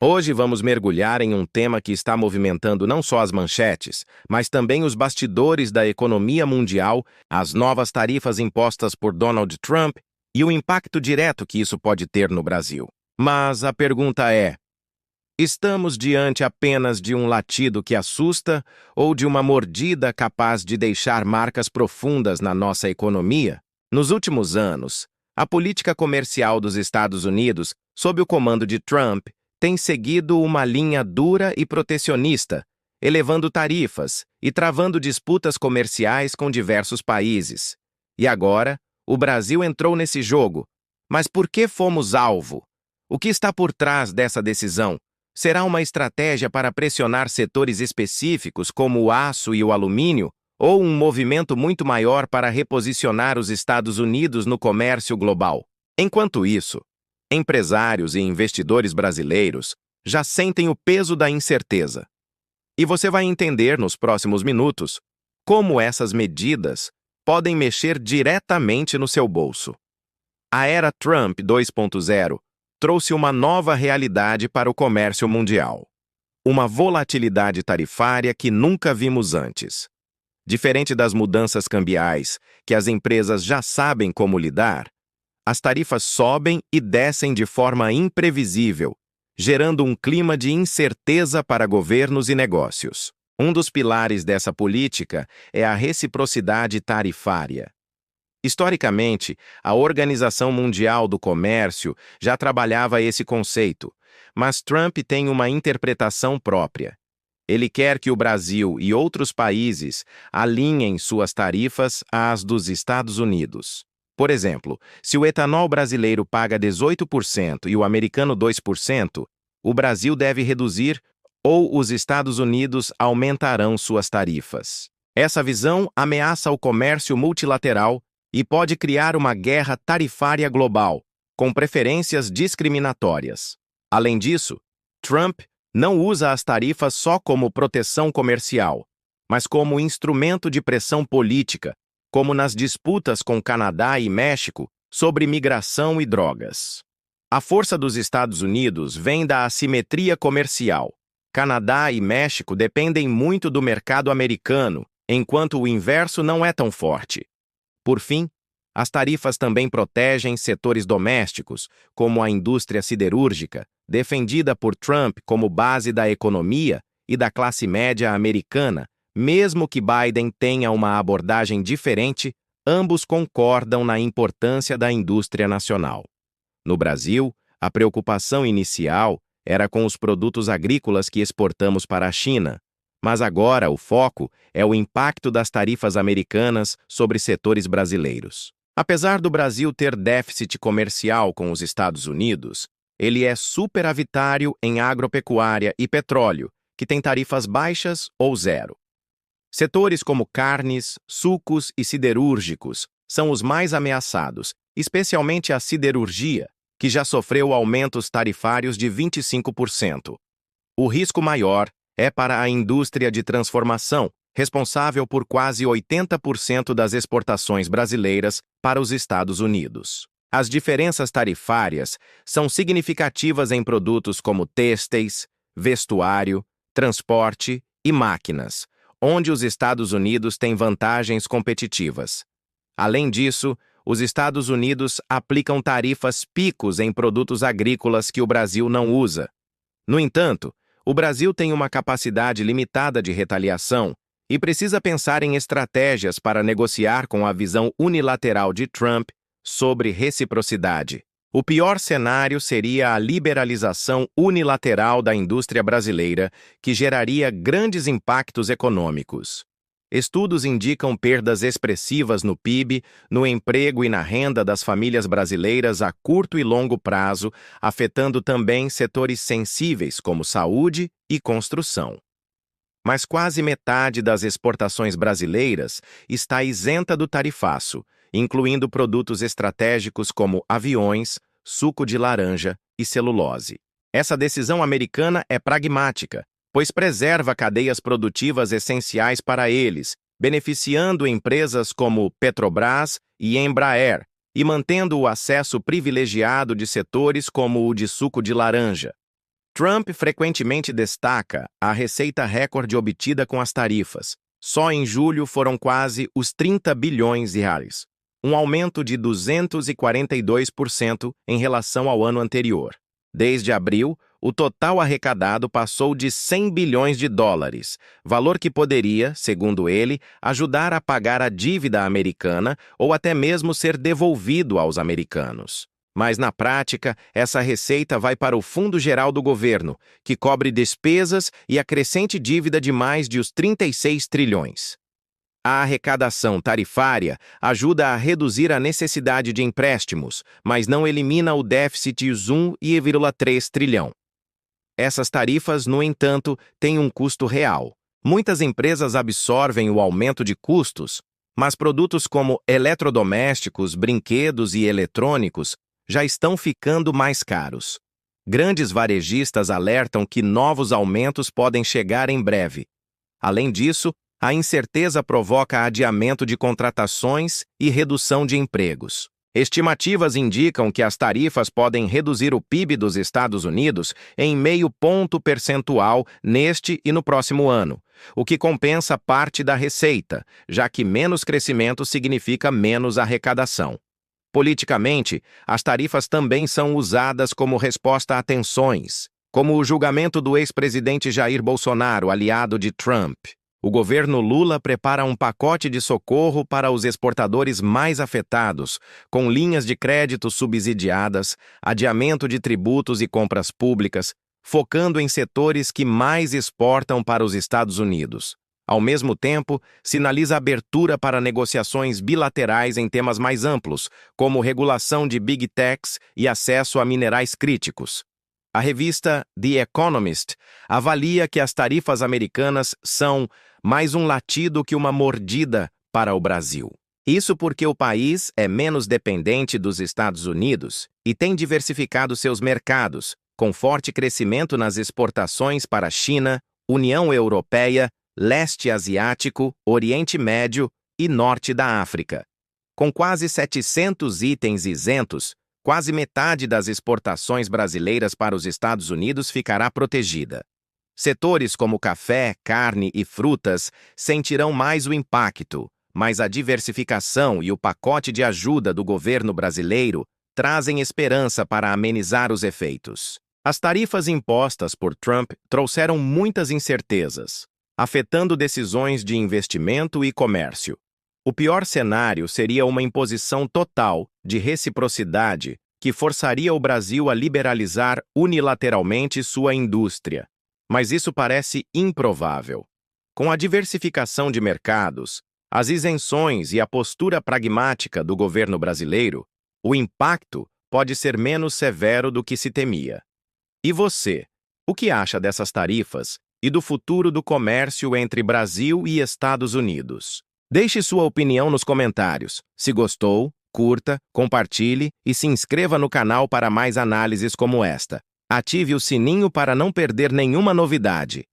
Hoje vamos mergulhar em um tema que está movimentando não só as manchetes, mas também os bastidores da economia mundial, as novas tarifas impostas por Donald Trump e o impacto direto que isso pode ter no Brasil. Mas a pergunta é: estamos diante apenas de um latido que assusta ou de uma mordida capaz de deixar marcas profundas na nossa economia? Nos últimos anos, a política comercial dos Estados Unidos, sob o comando de Trump, tem seguido uma linha dura e protecionista, elevando tarifas e travando disputas comerciais com diversos países. E agora, o Brasil entrou nesse jogo. Mas por que fomos alvo? O que está por trás dessa decisão? Será uma estratégia para pressionar setores específicos como o aço e o alumínio, ou um movimento muito maior para reposicionar os Estados Unidos no comércio global? Enquanto isso, empresários e investidores brasileiros já sentem o peso da incerteza. E você vai entender nos próximos minutos como essas medidas podem mexer diretamente no seu bolso. A era Trump 2.0 trouxe uma nova realidade para o comércio mundial. Uma volatilidade tarifária que nunca vimos antes. Diferente das mudanças cambiais, que as empresas já sabem como lidar, as tarifas sobem e descem de forma imprevisível, gerando um clima de incerteza para governos e negócios. Um dos pilares dessa política é a reciprocidade tarifária. Historicamente, a Organização Mundial do Comércio já trabalhava esse conceito, mas Trump tem uma interpretação própria. Ele quer que o Brasil e outros países alinhem suas tarifas às dos Estados Unidos. Por exemplo, se o etanol brasileiro paga 18% e o americano 2%, o Brasil deve reduzir ou os Estados Unidos aumentarão suas tarifas. Essa visão ameaça o comércio multilateral e pode criar uma guerra tarifária global, com preferências discriminatórias. Além disso, Trump não usa as tarifas só como proteção comercial, mas como instrumento de pressão política, como nas disputas com Canadá e México sobre migração e drogas. A força dos Estados Unidos vem da assimetria comercial. Canadá e México dependem muito do mercado americano, enquanto o inverso não é tão forte. Por fim, as tarifas também protegem setores domésticos, como a indústria siderúrgica, defendida por Trump como base da economia e da classe média americana. Mesmo que Biden tenha uma abordagem diferente, ambos concordam na importância da indústria nacional. No Brasil, a preocupação inicial era com os produtos agrícolas que exportamos para a China, mas agora o foco é o impacto das tarifas americanas sobre setores brasileiros. Apesar do Brasil ter déficit comercial com os Estados Unidos, ele é superavitário em agropecuária e petróleo, que tem tarifas baixas ou zero. Setores como carnes, sucos e siderúrgicos são os mais ameaçados, especialmente a siderurgia, que já sofreu aumentos tarifários de 25%. O risco maior é para a indústria de transformação, responsável por quase 80% das exportações brasileiras para os Estados Unidos. As diferenças tarifárias são significativas em produtos como têxteis, vestuário, transporte e máquinas, onde os Estados Unidos têm vantagens competitivas. Além disso, os Estados Unidos aplicam tarifas picos em produtos agrícolas que o Brasil não usa. No entanto, o Brasil tem uma capacidade limitada de retaliação e precisa pensar em estratégias para negociar com a visão unilateral de Trump sobre reciprocidade. O pior cenário seria a liberalização unilateral da indústria brasileira, que geraria grandes impactos econômicos. Estudos indicam perdas expressivas no PIB, no emprego e na renda das famílias brasileiras a curto e longo prazo, afetando também setores sensíveis como saúde e construção. Mas quase metade das exportações brasileiras está isenta do tarifaço, incluindo produtos estratégicos como aviões, suco de laranja e celulose. Essa decisão americana é pragmática, pois preserva cadeias produtivas essenciais para eles, beneficiando empresas como Petrobras e Embraer, e mantendo o acesso privilegiado de setores como o de suco de laranja. Trump frequentemente destaca a receita recorde obtida com as tarifas. Só em julho foram quase os 30 bilhões de reais, um aumento de 242% em relação ao ano anterior. Desde abril, o total arrecadado passou de 100 bilhões de dólares, valor que poderia, segundo ele, ajudar a pagar a dívida americana ou até mesmo ser devolvido aos americanos. Mas, na prática, essa receita vai para o Fundo Geral do Governo, que cobre despesas e a crescente dívida de mais de os 36 trilhões. A arrecadação tarifária ajuda a reduzir a necessidade de empréstimos, mas não elimina o déficit de 1,3 trilhão. Essas tarifas, no entanto, têm um custo real. Muitas empresas absorvem o aumento de custos, mas produtos como eletrodomésticos, brinquedos e eletrônicos já estão ficando mais caros. Grandes varejistas alertam que novos aumentos podem chegar em breve. Além disso, a incerteza provoca adiamento de contratações e redução de empregos. Estimativas indicam que as tarifas podem reduzir o PIB dos Estados Unidos em 0,5 ponto percentual neste e no próximo ano, o que compensa parte da receita, já que menos crescimento significa menos arrecadação. Politicamente, as tarifas também são usadas como resposta a tensões, como o julgamento do ex-presidente Jair Bolsonaro, aliado de Trump. O governo Lula prepara um pacote de socorro para os exportadores mais afetados, com linhas de crédito subsidiadas, adiamento de tributos e compras públicas, focando em setores que mais exportam para os Estados Unidos. Ao mesmo tempo, sinaliza abertura para negociações bilaterais em temas mais amplos, como regulação de Big Techs e acesso a minerais críticos. A revista The Economist avalia que as tarifas americanas são mais um latido que uma mordida para o Brasil. Isso porque o país é menos dependente dos Estados Unidos e tem diversificado seus mercados, com forte crescimento nas exportações para a China, União Europeia, Leste Asiático, Oriente Médio e Norte da África. Com quase 700 itens isentos, quase metade das exportações brasileiras para os Estados Unidos ficará protegida. Setores como café, carne e frutas sentirão mais o impacto, mas a diversificação e o pacote de ajuda do governo brasileiro trazem esperança para amenizar os efeitos. As tarifas impostas por Trump trouxeram muitas incertezas, afetando decisões de investimento e comércio. O pior cenário seria uma imposição total de reciprocidade que forçaria o Brasil a liberalizar unilateralmente sua indústria. Mas isso parece improvável. Com a diversificação de mercados, as isenções e a postura pragmática do governo brasileiro, o impacto pode ser menos severo do que se temia. E você, o que acha dessas tarifas e do futuro do comércio entre Brasil e Estados Unidos? Deixe sua opinião nos comentários. Se gostou, curta, compartilhe e se inscreva no canal para mais análises como esta. Ative o sininho para não perder nenhuma novidade.